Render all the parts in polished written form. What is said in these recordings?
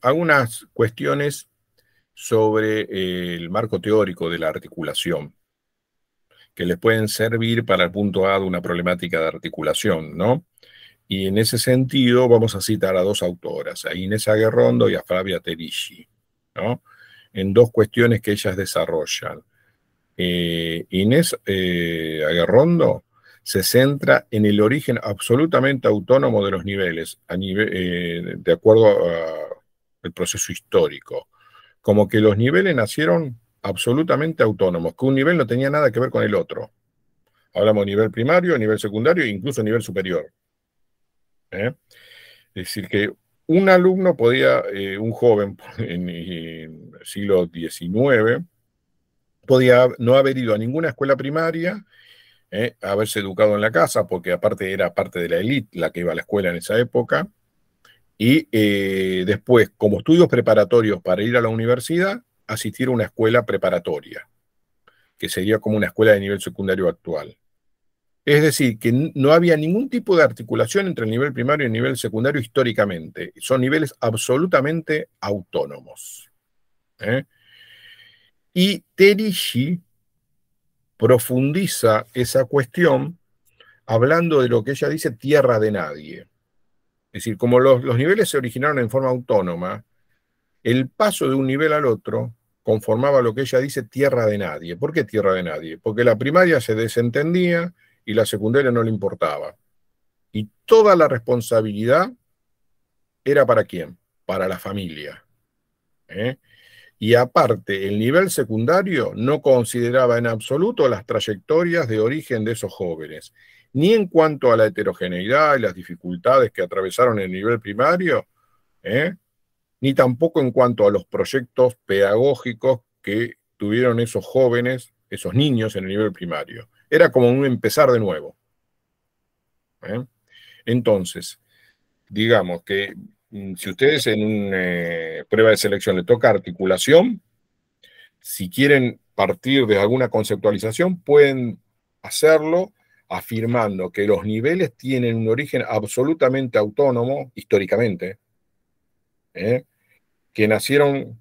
Algunas cuestiones sobre el marco teórico de la articulación, que les pueden servir para el punto A de una problemática de articulación, ¿no? Y en ese sentido vamos a citar a dos autoras, a Inés Aguerrondo y a Flavia Terisci, ¿no? En dos cuestiones que ellas desarrollan. Inés Aguerrondo se centra en el origen absolutamente autónomo de los niveles, de acuerdo al proceso histórico, como que los niveles nacieron absolutamente autónomos, que un nivel no tenía nada que ver con el otro. Hablamos de nivel primario, nivel secundario e incluso nivel superior. ¿Eh? Es decir, que un alumno podía, un joven en el siglo XIX, podía no haber ido a ninguna escuela primaria, haberse educado en la casa, porque aparte era parte de la élite la que iba a la escuela en esa época, y después, como estudios preparatorios para ir a la universidad, asistir a una escuela preparatoria, que sería como una escuela de nivel secundario actual. Es decir, que no había ningún tipo de articulación entre el nivel primario y el nivel secundario históricamente. Son niveles absolutamente autónomos. ¿Eh? Y Terishi profundiza esa cuestión hablando de lo que ella dice tierra de nadie. Es decir, como los niveles se originaron en forma autónoma, el paso de un nivel al otro conformaba lo que ella dice tierra de nadie. ¿Por qué tierra de nadie? Porque la primaria se desentendía y la secundaria no le importaba. Y toda la responsabilidad era para quién? Para la familia. ¿Eh? Y aparte, el nivel secundario no consideraba en absoluto las trayectorias de origen de esos jóvenes, ni en cuanto a la heterogeneidad y las dificultades que atravesaron el nivel primario, ¿eh? Ni tampoco en cuanto a los proyectos pedagógicos que tuvieron esos jóvenes, esos niños en el nivel primario. Era como un empezar de nuevo. ¿Eh? Entonces, digamos que si ustedes en una prueba de selección le toca articulación, si quieren partir de alguna conceptualización, pueden hacerlo afirmando que los niveles tienen un origen absolutamente autónomo, históricamente, ¿eh? Que nacieron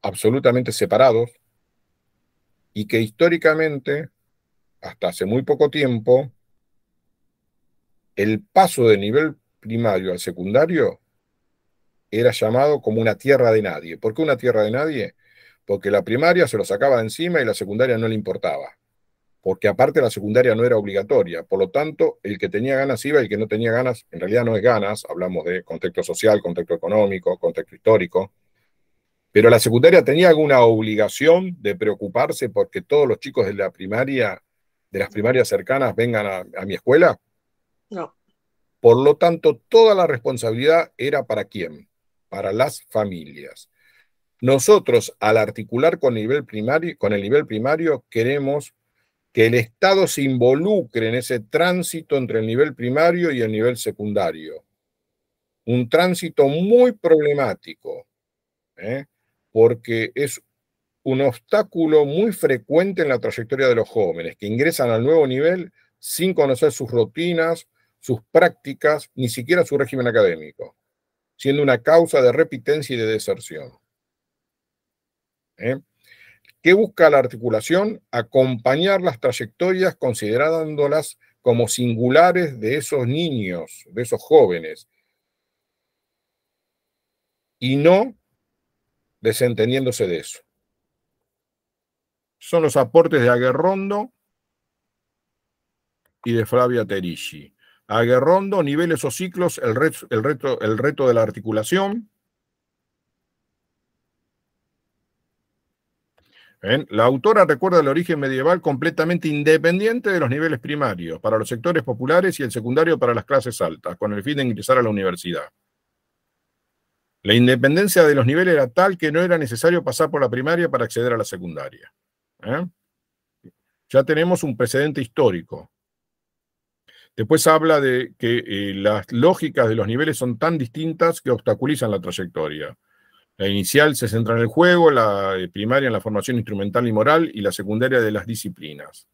absolutamente separados y que históricamente, hasta hace muy poco tiempo, el paso del nivel primario al secundario era llamado como una tierra de nadie. ¿Por qué una tierra de nadie? Porque la primaria se lo sacaba de encima y la secundaria no le importaba. Porque aparte la secundaria no era obligatoria. Por lo tanto, el que tenía ganas iba y el que no tenía ganas, en realidad no es ganas, hablamos de contexto social, contexto económico, contexto histórico. Pero la secundaria tenía alguna obligación de preocuparse porque todos los chicos de la primaria, de las primarias cercanas, vengan a mi escuela. No. Por lo tanto, toda la responsabilidad era para quién, para las familias. Nosotros, al articular con el nivel primario, queremos que el Estado se involucre en ese tránsito entre el nivel primario y el nivel secundario. Un tránsito muy problemático, ¿eh? Porque es un obstáculo muy frecuente en la trayectoria de los jóvenes, que ingresan al nuevo nivel sin conocer sus rutinas, sus prácticas, ni siquiera su régimen académico, siendo una causa de repitencia y de deserción. ¿Eh? ¿Qué busca la articulación? Acompañar las trayectorias considerándolas como singulares de esos niños, de esos jóvenes, y no desentendiéndose de eso. Son los aportes de Aguerrondo y de Flavia Terisci. Aguerrondo, niveles o ciclos, el reto de la articulación. ¿Ven? La autora recuerda el origen medieval completamente independiente de los niveles primarios, para los sectores populares y el secundario para las clases altas, con el fin de ingresar a la universidad. La independencia de los niveles era tal que no era necesario pasar por la primaria para acceder a la secundaria. ¿Eh? Ya tenemos un precedente histórico. Después habla de que las lógicas de los niveles son tan distintas que obstaculizan la trayectoria. La inicial se centra en el juego, la primaria en la formación instrumental y moral y la secundaria de las disciplinas.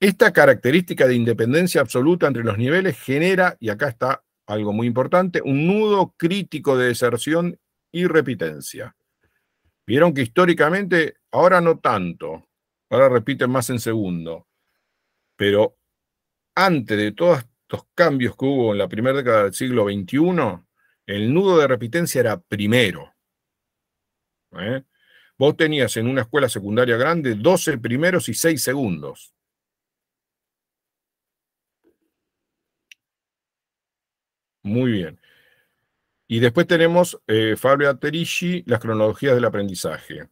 Esta característica de independencia absoluta entre los niveles genera, y acá está algo muy importante, un nudo crítico de deserción y repitencia. Vieron que históricamente, ahora no tanto, ahora repiten más en segundo, pero antes de todos estos cambios que hubo en la primera década del siglo XXI, el nudo de repitencia era primero. Vos tenías en una escuela secundaria grande 12 primeros y 6 segundos. Muy bien. Y después tenemos Fabio Atterici, las cronologías del aprendizaje.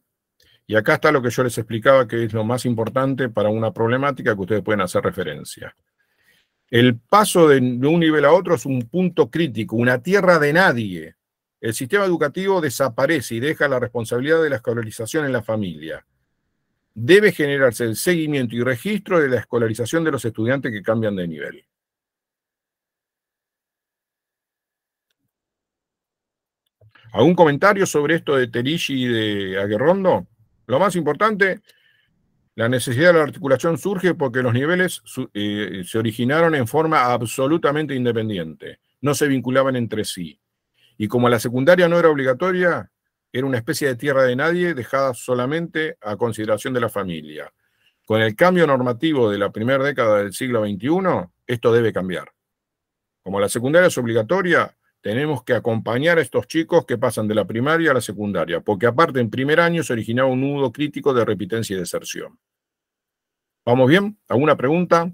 Y acá está lo que yo les explicaba, que es lo más importante para una problemática que ustedes pueden hacer referencia. El paso de un nivel a otro es un punto crítico, una tierra de nadie. El sistema educativo desaparece y deja la responsabilidad de la escolarización en la familia. Debe generarse el seguimiento y registro de la escolarización de los estudiantes que cambian de nivel. ¿Algún comentario sobre esto de Terici y de Aguerrondo? Lo más importante, la necesidad de la articulación surge porque los niveles se originaron en forma absolutamente independiente, no se vinculaban entre sí. Y como la secundaria no era obligatoria, era una especie de tierra de nadie dejada solamente a consideración de la familia. Con el cambio normativo de la primera década del siglo XXI, esto debe cambiar. Como la secundaria es obligatoria, tenemos que acompañar a estos chicos que pasan de la primaria a la secundaria, porque aparte en primer año se originaba un nudo crítico de repitencia y deserción. ¿Vamos bien? ¿Alguna pregunta?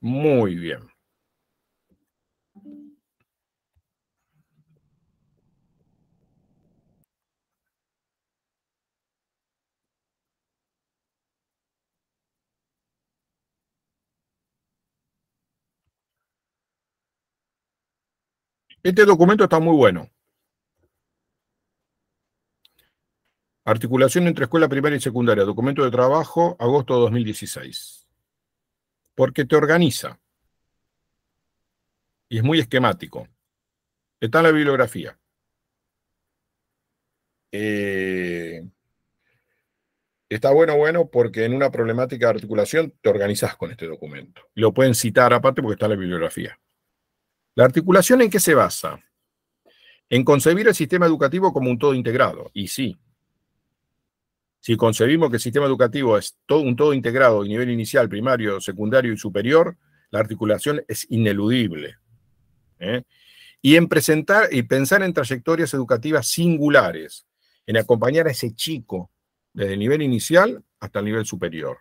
Muy bien. Este documento está muy bueno. Articulación entre escuela primaria y secundaria, documento de trabajo, agosto de 2016. Porque te organiza. Y es muy esquemático. Está en la bibliografía. Está bueno porque en una problemática de articulación te organizás con este documento. Y lo pueden citar aparte porque está en la bibliografía. ¿La articulación en qué se basa? En concebir el sistema educativo como un todo integrado. Y sí, si concebimos que el sistema educativo es un todo integrado a nivel inicial, primario, secundario y superior, la articulación es ineludible. Y en presentar y pensar en trayectorias educativas singulares, en acompañar a ese chico desde el nivel inicial hasta el nivel superior.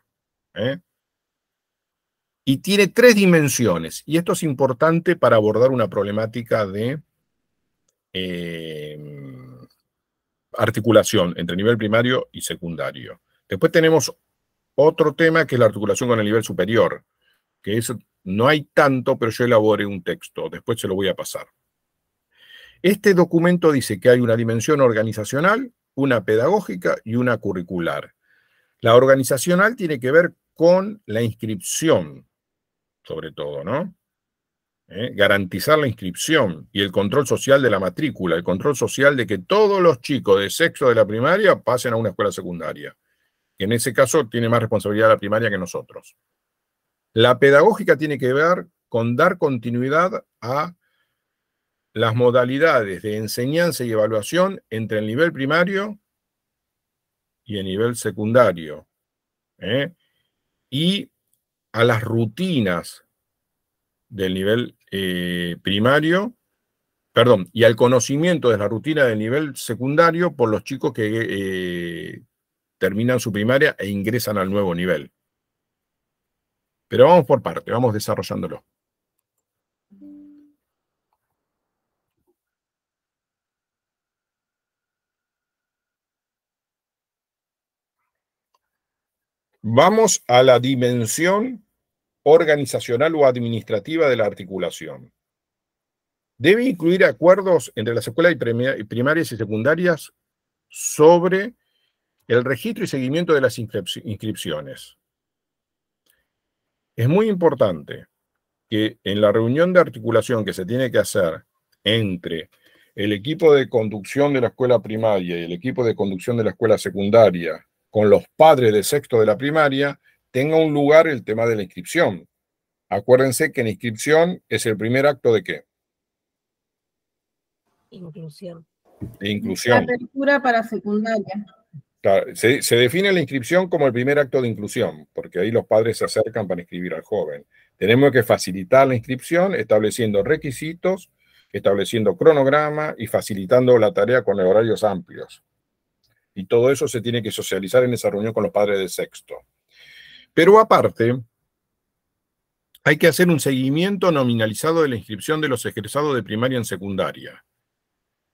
Y tiene 3 dimensiones, y esto es importante para abordar una problemática de articulación entre nivel primario y secundario. Después tenemos otro tema que es la articulación con el nivel superior, que eso no hay tanto, pero yo elaboré un texto, después se lo voy a pasar. Este documento dice que hay una dimensión organizacional, una pedagógica y una curricular. La organizacional tiene que ver con la inscripción, sobre todo, ¿no? Garantizar la inscripción y el control social de la matrícula, el control social de que todos los chicos de sexto de la primaria pasen a una escuela secundaria, que en ese caso tiene más responsabilidad la primaria que nosotros. La pedagógica tiene que ver con dar continuidad a las modalidades de enseñanza y evaluación entre el nivel primario y el nivel secundario, y a las rutinas del nivel primario, perdón, y al conocimiento de la rutina del nivel secundario por los chicos que terminan su primaria e ingresan al nuevo nivel. Pero vamos por parte, vamos desarrollándolo. Vamos a la dimensión organizacional o administrativa de la articulación. Debe incluir acuerdos entre las escuelas primarias y secundarias sobre el registro y seguimiento de las inscripciones. Es muy importante que en la reunión de articulación que se tiene que hacer entre el equipo de conducción de la escuela primaria y el equipo de conducción de la escuela secundaria con los padres de sexto de la primaria, tenga un lugar el tema de la inscripción. Acuérdense que la inscripción es el primer acto ¿de qué? Inclusión. De La inclusión. apertura para secundaria. Claro, se define la inscripción como el primer acto de inclusión, porque ahí los padres se acercan para inscribir al joven. Tenemos que facilitar la inscripción estableciendo requisitos, estableciendo cronograma y facilitando la tarea con horarios amplios. Y todo eso se tiene que socializar en esa reunión con los padres de sexto. Pero aparte, hay que hacer un seguimiento nominalizado de la inscripción de los egresados de primaria en secundaria.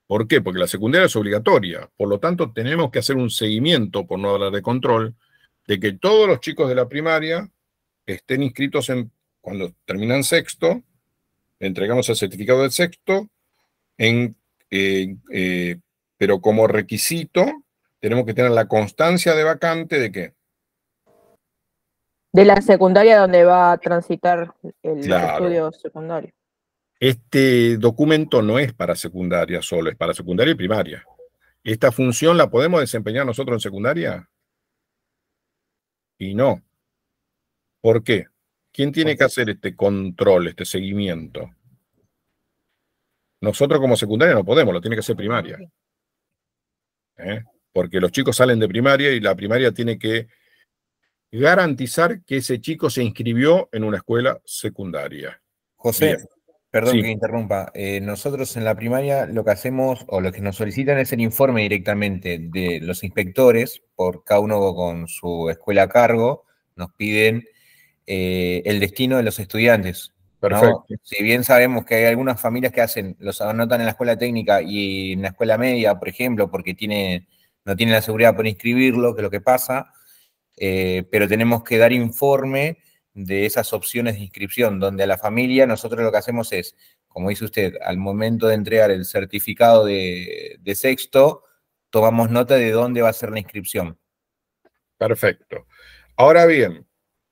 ¿Por qué? Porque la secundaria es obligatoria. Por lo tanto, tenemos que hacer un seguimiento, por no hablar de control, de que todos los chicos de la primaria estén inscritos cuando terminan sexto, le entregamos el certificado de sexto, pero como requisito tenemos que tener la constancia de vacante ¿de qué? De la secundaria donde va a transitar los Claro. estudios secundarios. Este documento no es para secundaria solo, es para secundaria y primaria. ¿Esta función la podemos desempeñar nosotros en secundaria? Y no. ¿Por qué? ¿Quién tiene que hacer este control, este seguimiento? Nosotros como secundaria no podemos, lo tiene que hacer primaria. Porque los chicos salen de primaria y la primaria tiene que garantizar que ese chico se inscribió en una escuela secundaria. José, Bien. perdón Sí. que interrumpa. Nosotros en la primaria lo que hacemos, o lo que nos solicitan es el informe directamente de los inspectores, por cada uno con su escuela a cargo, nos piden el destino de los estudiantes. Perfecto. ¿No? Si bien sabemos que hay algunas familias que los anotan en la escuela técnica y en la escuela media, por ejemplo, porque no tienen la seguridad por inscribirlo, que es lo que pasa, pero tenemos que dar informe de esas opciones de inscripción, donde a la familia nosotros lo que hacemos es, como dice usted, al momento de entregar el certificado de sexto, tomamos nota de dónde va a ser la inscripción. Perfecto. Ahora bien,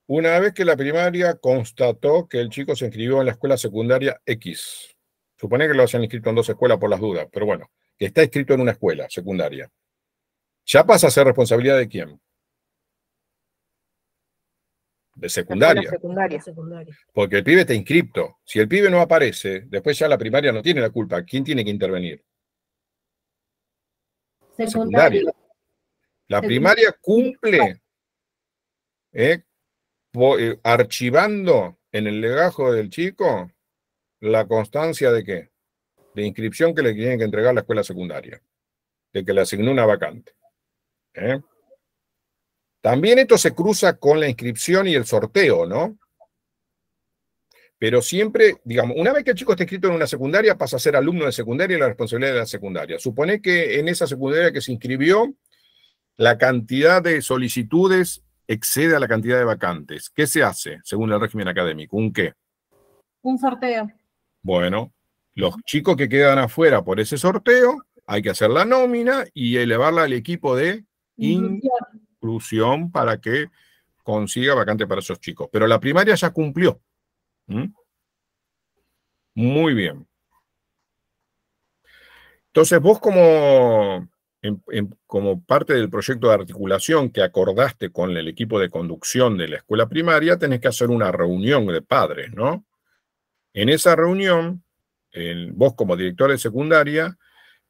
una vez que la primaria constató que el chico se inscribió en la escuela secundaria X, supone que lo hayan inscrito en 2 escuelas por las dudas, pero bueno, que está inscrito en una escuela secundaria, ¿ya pasa a ser responsabilidad de quién? De secundaria. Secundaria. Porque el pibe está inscripto. Si el pibe no aparece, después ya la primaria no tiene la culpa. ¿Quién tiene que intervenir? Secundaria. La primaria cumple archivando en el legajo del chico la constancia de qué? De inscripción que le tienen que entregar la escuela secundaria, de que le asignó una vacante. También esto se cruza con la inscripción y el sorteo, ¿no? Pero siempre, digamos, una vez que el chico está inscrito en una secundaria, pasa a ser alumno de secundaria y la responsabilidad de la secundaria. Supone que en esa secundaria que se inscribió, la cantidad de solicitudes excede a la cantidad de vacantes. ¿Qué se hace según el régimen académico? ¿Un qué? Un sorteo. Bueno, los chicos que quedan afuera por ese sorteo, hay que hacer la nómina y elevarla al equipo de inclusión para que consiga vacante para esos chicos. Pero la primaria ya cumplió. Muy bien. Entonces vos como parte del proyecto de articulación que acordaste con el equipo de conducción de la escuela primaria, tenés que hacer una reunión de padres, ¿no? En esa reunión, vos como director de secundaria,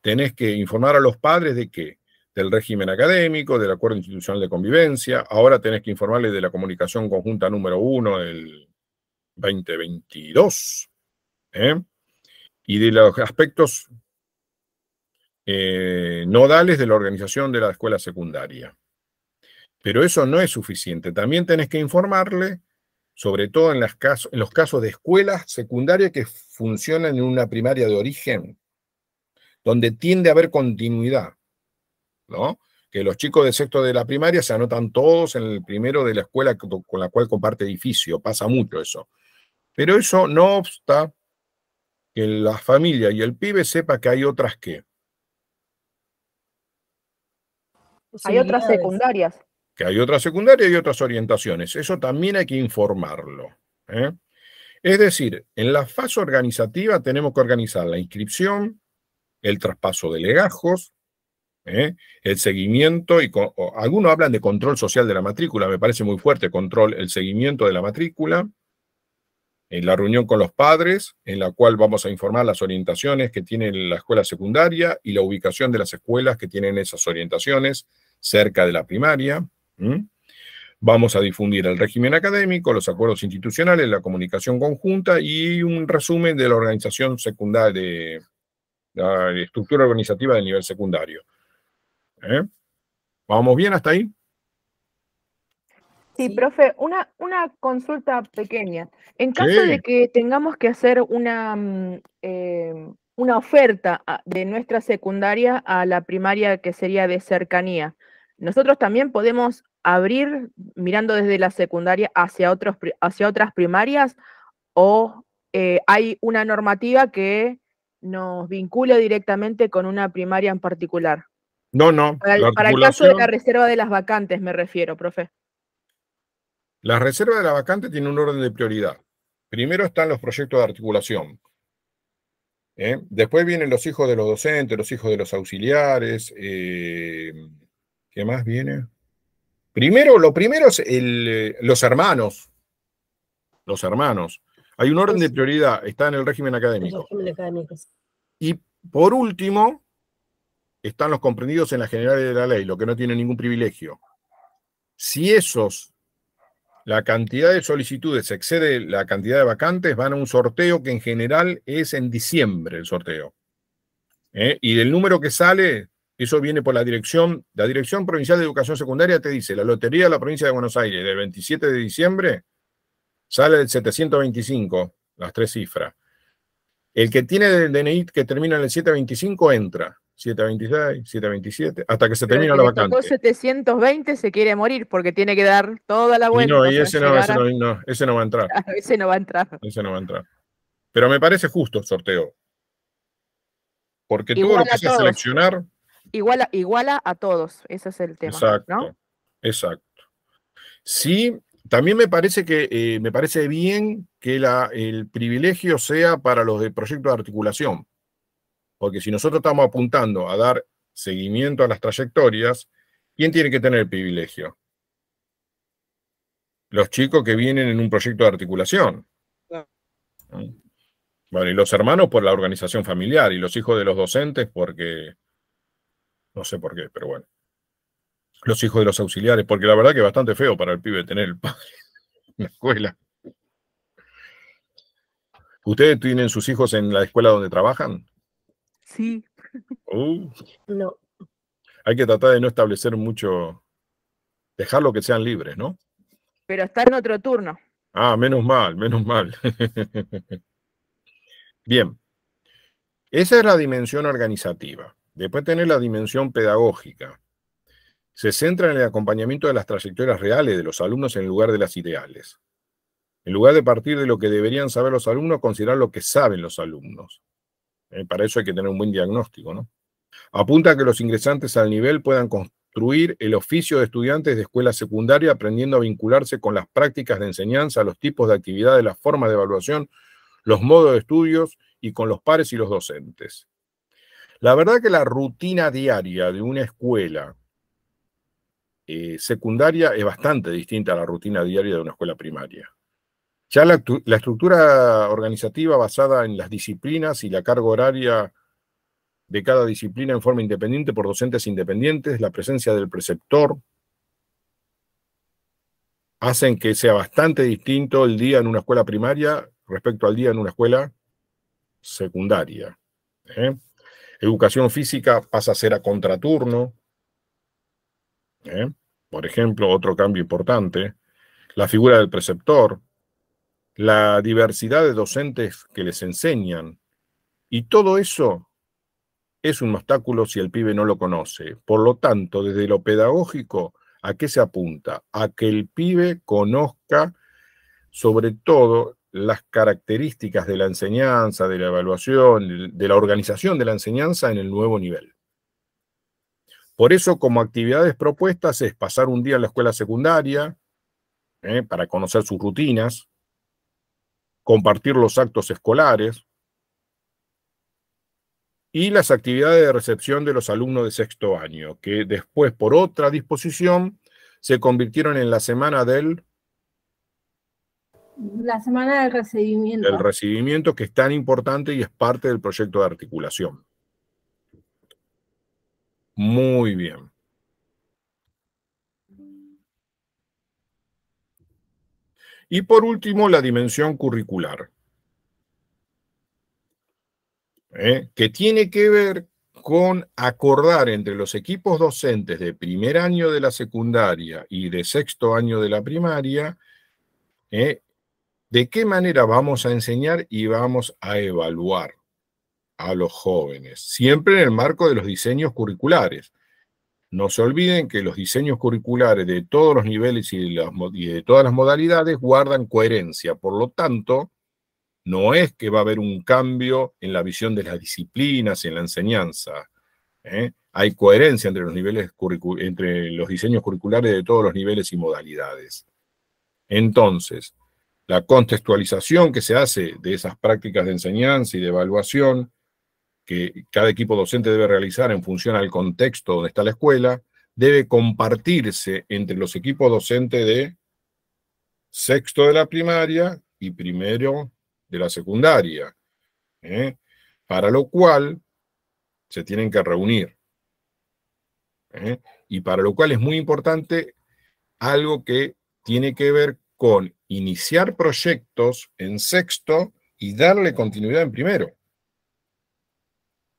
tenés que informar a los padres de qué, del régimen académico, del acuerdo institucional de convivencia, ahora tenés que informarles de la comunicación conjunta número 1 del 2022, y de los aspectos nodales de la organización de la escuela secundaria. Pero eso no es suficiente. También tenés que informarle, sobre todo en los casos de escuelas secundarias que funcionan en una primaria de origen, donde tiende a haber continuidad, ¿no? Que los chicos de sexto de la primaria se anotan todos en el primero de la escuela con la cual comparte edificio. Pasa mucho eso. Pero eso no obsta que la familia y el pibe sepa que hay otras que. Hay otras secundarias. Que hay otras secundarias y otras orientaciones. Eso también hay que informarlo. Es decir, en la fase organizativa tenemos que organizar la inscripción, el traspaso de legajos, el seguimiento, algunos hablan de control social de la matrícula, me parece muy fuerte control, el seguimiento de la matrícula, en la reunión con los padres, en la cual vamos a informar las orientaciones que tiene la escuela secundaria y la ubicación de las escuelas que tienen esas orientaciones cerca de la primaria. Vamos a difundir el régimen académico, los acuerdos institucionales, la comunicación conjunta y un resumen de la organización secundaria, de la estructura organizativa del nivel secundario. ¿Vamos bien hasta ahí? Sí, profe, una consulta pequeña. En caso de que tengamos que hacer una oferta de nuestra secundaria a la primaria que sería de cercanía, ¿nosotros también podemos abrir mirando desde la secundaria hacia otras primarias o hay una normativa que nos vincule directamente con una primaria en particular? No, no. Para el caso de la reserva de las vacantes me refiero, profe. La reserva de la vacante tiene un orden de prioridad. Primero están los proyectos de articulación. Después vienen los hijos de los docentes, los hijos de los auxiliares. ¿Qué más viene? Lo primero es los hermanos. Los hermanos. Hay un orden de prioridad, está en el régimen académico. Y por último, están los comprendidos en las generales de la ley, lo que no tiene ningún privilegio. Si la cantidad de solicitudes excede la cantidad de vacantes, van a un sorteo que en general es en diciembre el sorteo. Y del número que sale, eso viene por la Dirección Provincial de Educación Secundaria, te dice, la lotería de la provincia de Buenos Aires del 27 de diciembre sale del 725, las 3 cifras. El que tiene el DNI que termina en el 725 entra. 726, 727, hasta que se termina la vacante. Tocó 720 se quiere morir porque tiene que dar toda la vuelta. Y ese no va a entrar. Claro, ese no va a entrar. Ese no va a entrar. Pero me parece justo el sorteo. Porque todo lo que sea seleccionar. Iguala a todos. Ese es el tema. Exacto. ¿No? Exacto. Sí, también me parece bien que el privilegio sea para los del proyecto de articulación. Porque si nosotros estamos apuntando a dar seguimiento a las trayectorias, ¿quién tiene que tener el privilegio? Los chicos que vienen en un proyecto de articulación. Bueno, y los hermanos por la organización familiar, y los hijos de los docentes porque, no sé por qué, pero bueno. Los hijos de los auxiliares, porque la verdad que es bastante feo para el pibe tener el padre en la escuela. ¿Ustedes tienen sus hijos en la escuela donde trabajan? Sí. No. Hay que tratar de no establecer mucho, dejarlo que sean libres, ¿no? Pero está en otro turno. Ah, menos mal, menos mal. Bien. Esa es la dimensión organizativa. Después tenés la dimensión pedagógica. Se centra en el acompañamiento de las trayectorias reales de los alumnos en lugar de las ideales. En lugar de partir de lo que deberían saber los alumnos, considerar lo que saben los alumnos. Para eso hay que tener un buen diagnóstico, ¿no? Apunta a que los ingresantes al nivel puedan construir el oficio de estudiantes de escuela secundaria, aprendiendo a vincularse con las prácticas de enseñanza, los tipos de actividades, las formas de evaluación, los modos de estudios y con los pares y los docentes. La verdad que la rutina diaria de una escuela secundaria es bastante distinta a la rutina diaria de una escuela primaria. Ya la estructura organizativa basada en las disciplinas y la carga horaria de cada disciplina en forma independiente por docentes independientes, la presencia del preceptor, hacen que sea bastante distinto el día en una escuela primaria respecto al día en una escuela secundaria. Educación física pasa a ser a contraturno. Por ejemplo, otro cambio importante, la figura del preceptor, la diversidad de docentes que les enseñan, y todo eso es un obstáculo si el pibe no lo conoce. Por lo tanto, desde lo pedagógico, ¿a qué se apunta? A que el pibe conozca sobre todo las características de la enseñanza, de la evaluación, de la organización de la enseñanza en el nuevo nivel. Por eso, como actividades propuestas, es pasar un día en la escuela secundaria, para conocer sus rutinas, compartir los actos escolares y las actividades de recepción de los alumnos de sexto año, que después, por otra disposición, se convirtieron en la semana del La semana del recibimiento. El recibimiento, que es tan importante y es parte del proyecto de articulación. Muy bien. Y por último, la dimensión curricular, que tiene que ver con acordar entre los equipos docentes de primer año de la secundaria y de sexto año de la primaria, de qué manera vamos a enseñar y vamos a evaluar a los jóvenes, siempre en el marco de los diseños curriculares. No se olviden que los diseños curriculares de todos los niveles y de todas las modalidades guardan coherencia. Por lo tanto, no es que va a haber un cambio en la visión de las disciplinas, en la enseñanza. Hay coherencia entre entre los diseños curriculares de todos los niveles y modalidades. Entonces, la contextualización que se hace de esas prácticas de enseñanza y de evaluación que cada equipo docente debe realizar en función al contexto donde está la escuela, debe compartirse entre los equipos docentes de sexto de la primaria y primero de la secundaria, para lo cual se tienen que reunir. Y para lo cual es muy importante algo que tiene que ver con iniciar proyectos en sexto y darle continuidad en primero.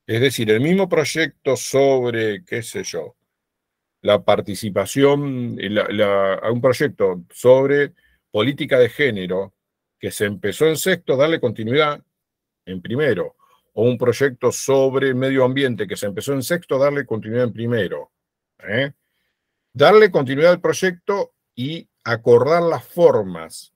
Es decir, el mismo proyecto sobre, qué sé yo, la participación, un proyecto sobre política de género que se empezó en sexto, darle continuidad en primero. O un proyecto sobre medio ambiente que se empezó en sexto, darle continuidad en primero. Darle continuidad al proyecto y acordar las formas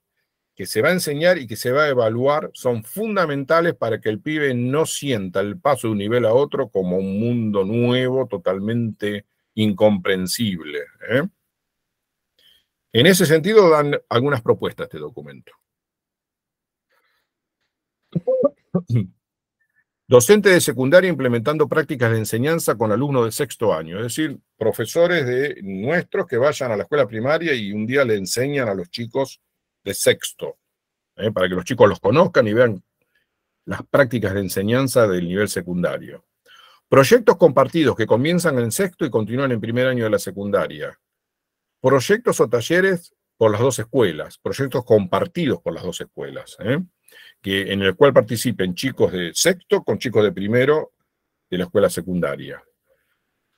que se va a enseñar y que se va a evaluar son fundamentales para que el pibe no sienta el paso de un nivel a otro como un mundo nuevo, totalmente incomprensible. En ese sentido, dan algunas propuestas este documento. Docente de secundaria implementando prácticas de enseñanza con alumnos de sexto año, es decir, profesores de nuestros que vayan a la escuela primaria y un día le enseñan a los chicos de sexto, para que los chicos los conozcan y vean las prácticas de enseñanza del nivel secundario. Proyectos compartidos que comienzan en sexto y continúan en primer año de la secundaria. Proyectos o talleres por las dos escuelas, proyectos compartidos por las dos escuelas, en el cual participen chicos de sexto con chicos de primero de la escuela secundaria.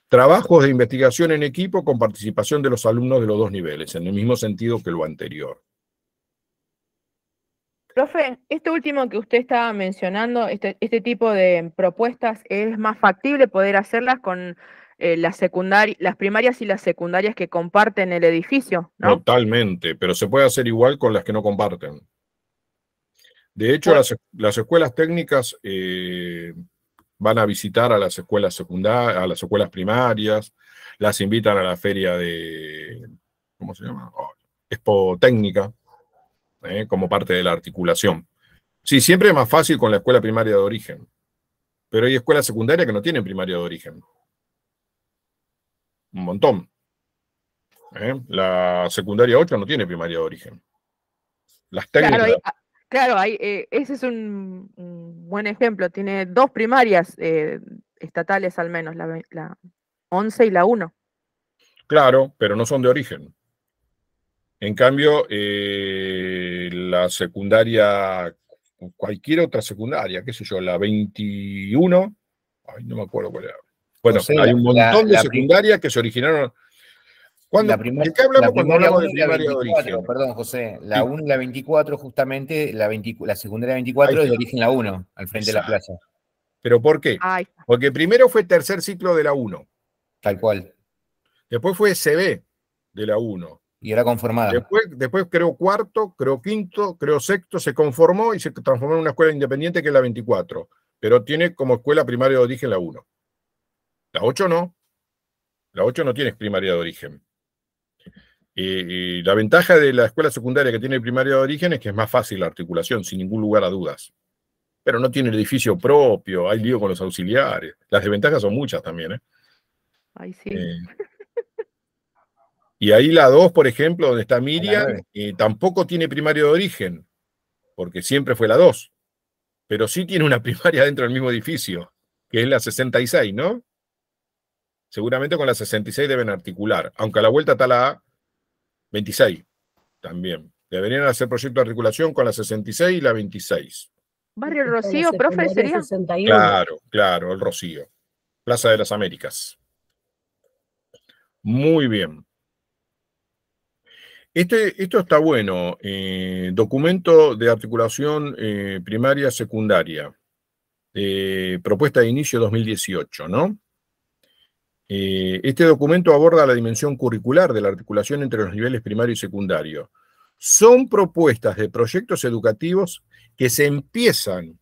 Trabajos de investigación en equipo con participación de los alumnos de los dos niveles, en el mismo sentido que lo anterior. Profe, esto último que usted estaba mencionando, este tipo de propuestas, ¿es más factible poder hacerlas con las primarias y las secundarias que comparten el edificio, ¿no? Totalmente, pero se puede hacer igual con las que no comparten. De hecho, las escuelas técnicas van a visitar a las escuelas secundarias, a las escuelas primarias, las invitan a la feria de, ¿cómo se llama? Expo Técnica, como parte de la articulación. Sí, siempre es más fácil con la escuela primaria de origen, pero hay escuelas secundarias que no tienen primaria de origen. Un montón. La secundaria 8 no tiene primaria de origen. Las técnicas... Claro, ese es un buen ejemplo. Tiene dos primarias estatales al menos, la 11 y la 1. Claro, pero no son de origen. En cambio, la secundaria, cualquier otra secundaria, qué sé yo, la 21, ay, no me acuerdo cuál era. Bueno, o sea, hay un montón de secundarias que se originaron... ¿De qué hablamos cuando hablamos de primaria de origen? Perdón, José, la 1 y la 24, justamente, la secundaria 24 es de origen la 1, al frente de la plaza. ¿Pero por qué? Porque primero fue tercer ciclo de la 1. Tal cual. Después fue CB de la 1. Y era conformada. Después creó cuarto, creó quinto, creó sexto, se conformó y se transformó en una escuela independiente que es la 24. Pero tiene como escuela primaria de origen la 1. La 8 no. La 8 no tiene primaria de origen. Y la ventaja de la escuela secundaria que tiene primaria de origen es que es más fácil la articulación, sin ningún lugar a dudas. Pero no tiene el edificio propio, hay lío con los auxiliares. Las desventajas son muchas también. Ay, sí. Y ahí la 2, por ejemplo, donde está Miriam, tampoco tiene primaria de origen. porque siempre fue la 2, pero sí tiene una primaria dentro del mismo edificio, que es la 66, ¿no? Seguramente con la 66 deben articular, aunque a la vuelta está la 26 también. Deberían hacer proyecto de articulación con la 66 y la 26. Barrio Rocío, profe, sería. 61. Claro, claro, el Rocío. Plaza de las Américas. Muy bien. Esto está bueno. Documento de articulación primaria secundaria. Propuesta de inicio 2018, ¿no? Este documento aborda la dimensión curricular de la articulación entre los niveles primario y secundario. Son propuestas de proyectos educativos que se empiezan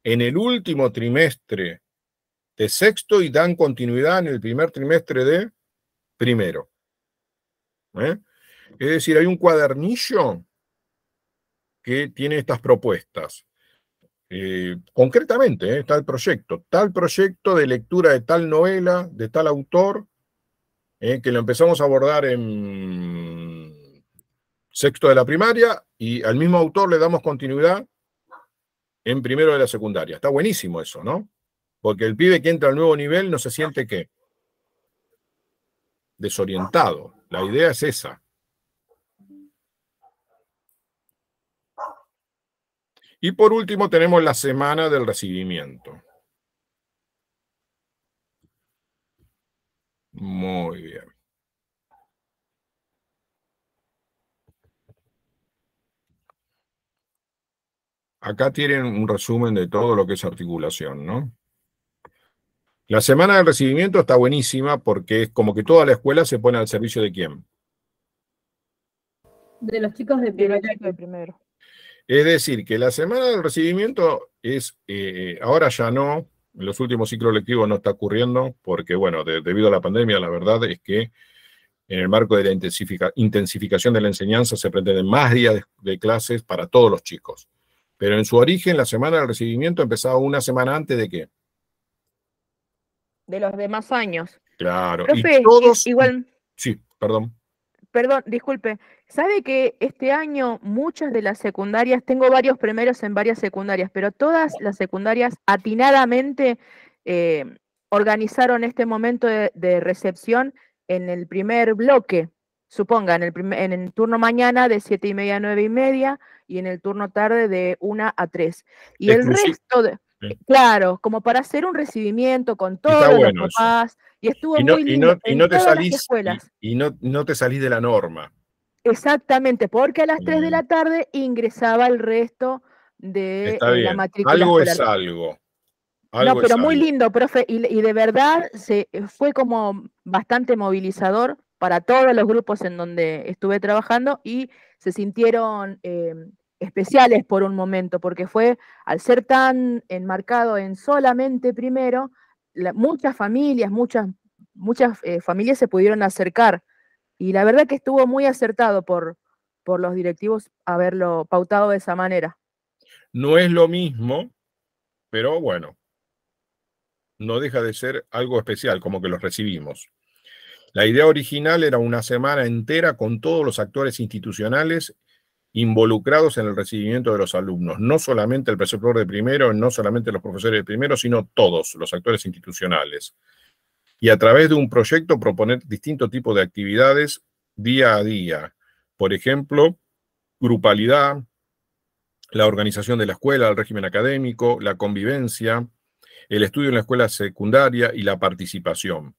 en el último trimestre de sexto y dan continuidad en el primer trimestre de primero. Es decir, hay un cuadernillo que tiene estas propuestas. Concretamente, tal proyecto de lectura de tal novela, de tal autor, que lo empezamos a abordar en sexto de la primaria y al mismo autor le damos continuidad en primero de la secundaria. Está buenísimo eso, ¿no? Porque el pibe que entra al nuevo nivel no se siente, ¿qué? Desorientado. La idea es esa. Y por último tenemos la semana del recibimiento. Muy bien. Acá tienen un resumen de todo lo que es articulación, ¿no? La semana del recibimiento está buenísima porque es como que toda la escuela se pone al servicio de ¿quién? De los chicos de primero. Es decir, que la semana del recibimiento es, ahora ya no, en los últimos ciclos lectivos no está ocurriendo, porque bueno, debido a la pandemia, la verdad es que en el marco de la intensificación de la enseñanza se pretenden más días de clases para todos los chicos. Pero en su origen, la semana del recibimiento empezaba una semana antes de ¿qué? De los demás años. Claro, Profe, y todos... igual... Sí, perdón. Perdón, disculpe. ¿Sabe que este año muchas de las secundarias, tengo varios primeros en varias secundarias, pero todas las secundarias atinadamente organizaron este momento de recepción en el primer bloque? Suponga, en el turno mañana de 7:30 a 9:30 y en el turno tarde de 1 a 3. Y el resto de... Claro, como para hacer un recibimiento con todos los papás, y estuvo muy lindo en todas las escuelas. Y no te salís de la norma. Exactamente, porque a las 3 de la tarde ingresaba el resto de la matrícula algo escolar. Es algo. No, pero muy lindo, profe, y de verdad fue como bastante movilizador para todos los grupos en donde estuve trabajando y se sintieron especiales por un momento, porque fue, al ser tan enmarcado en solamente primero, muchas familias se pudieron acercar, y la verdad que estuvo muy acertado por los directivos haberlo pautado de esa manera. No es lo mismo, pero bueno, no deja de ser algo especial, como que los recibimos. La idea original era una semana entera con todos los actores institucionales involucrados en el recibimiento de los alumnos, no solamente el preceptor de primero, no solamente los profesores de primero, sino todos los actores institucionales. Y a través de un proyecto proponer distintos tipos de actividades día a día. Por ejemplo, grupalidad, la organización de la escuela, el régimen académico, la convivencia, el estudio en la escuela secundaria y la participación.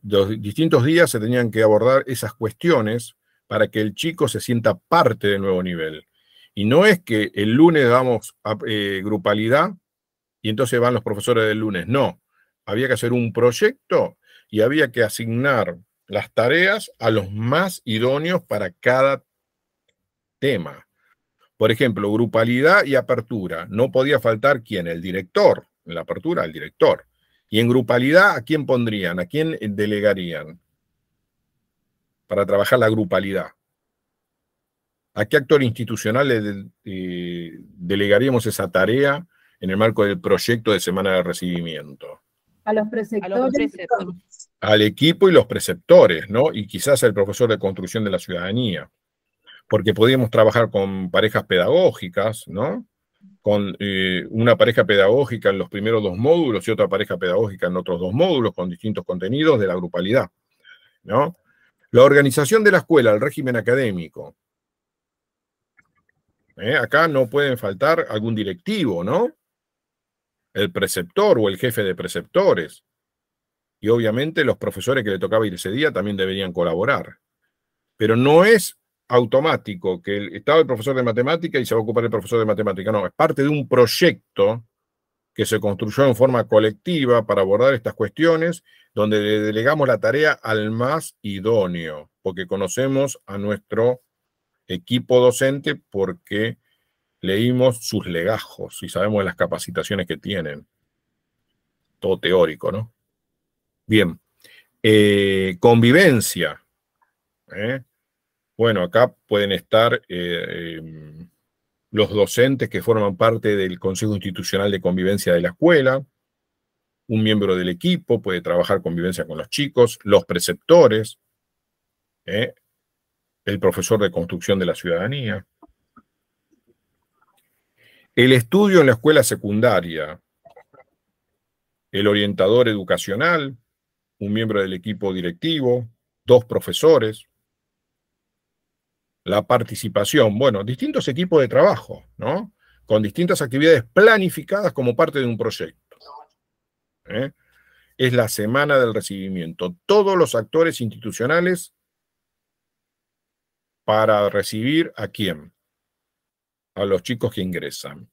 Los distintos días se tenían que abordar esas cuestiones para que el chico se sienta parte del nuevo nivel. Y no es que el lunes damos grupalidad y entonces van los profesores del lunes. No, había que hacer un proyecto y había que asignar las tareas a los más idóneos para cada tema. Por ejemplo, grupalidad y apertura. No podía faltar ¿quién? El director. En la apertura, el director. Y en grupalidad, ¿a quién pondrían? ¿A quién delegarían para trabajar la grupalidad? ¿A qué actor institucional le delegaríamos esa tarea en el marco del proyecto de semana de recibimiento? A los preceptores. Al equipo y los preceptores, ¿no? Y quizás al profesor de construcción de la ciudadanía. porque podíamos trabajar con parejas pedagógicas, ¿no? Con una pareja pedagógica en los primeros 2 módulos y otra pareja pedagógica en otros 2 módulos con distintos contenidos de la grupalidad, ¿no? La organización de la escuela, el régimen académico. Acá no pueden faltar algún directivo, ¿no? El preceptor o el jefe de preceptores. Y obviamente los profesores que le tocaba ir ese día también deberían colaborar. Pero no es automático que estaba el profesor de matemática y se va a ocupar el profesor de matemática. No, es parte de un proyecto que se construyó en forma colectiva para abordar estas cuestiones, donde le delegamos la tarea al más idóneo, porque conocemos a nuestro equipo docente porque leímos sus legajos y sabemos de las capacitaciones que tienen. Todo teórico, ¿no? Bien. Convivencia. Bueno, acá pueden estar los docentes que forman parte del Consejo Institucional de Convivencia de la escuela, un miembro del equipo puede trabajar convivencia con los chicos, los preceptores, el profesor de construcción de la ciudadanía. El estudio en la escuela secundaria, el orientador educacional, un miembro del equipo directivo, 2 profesores. La participación, bueno, distintos equipos de trabajo, ¿no? Con distintas actividades planificadas como parte de un proyecto. Es la semana del recibimiento. Todos los actores institucionales para recibir ¿a quién? A los chicos que ingresan.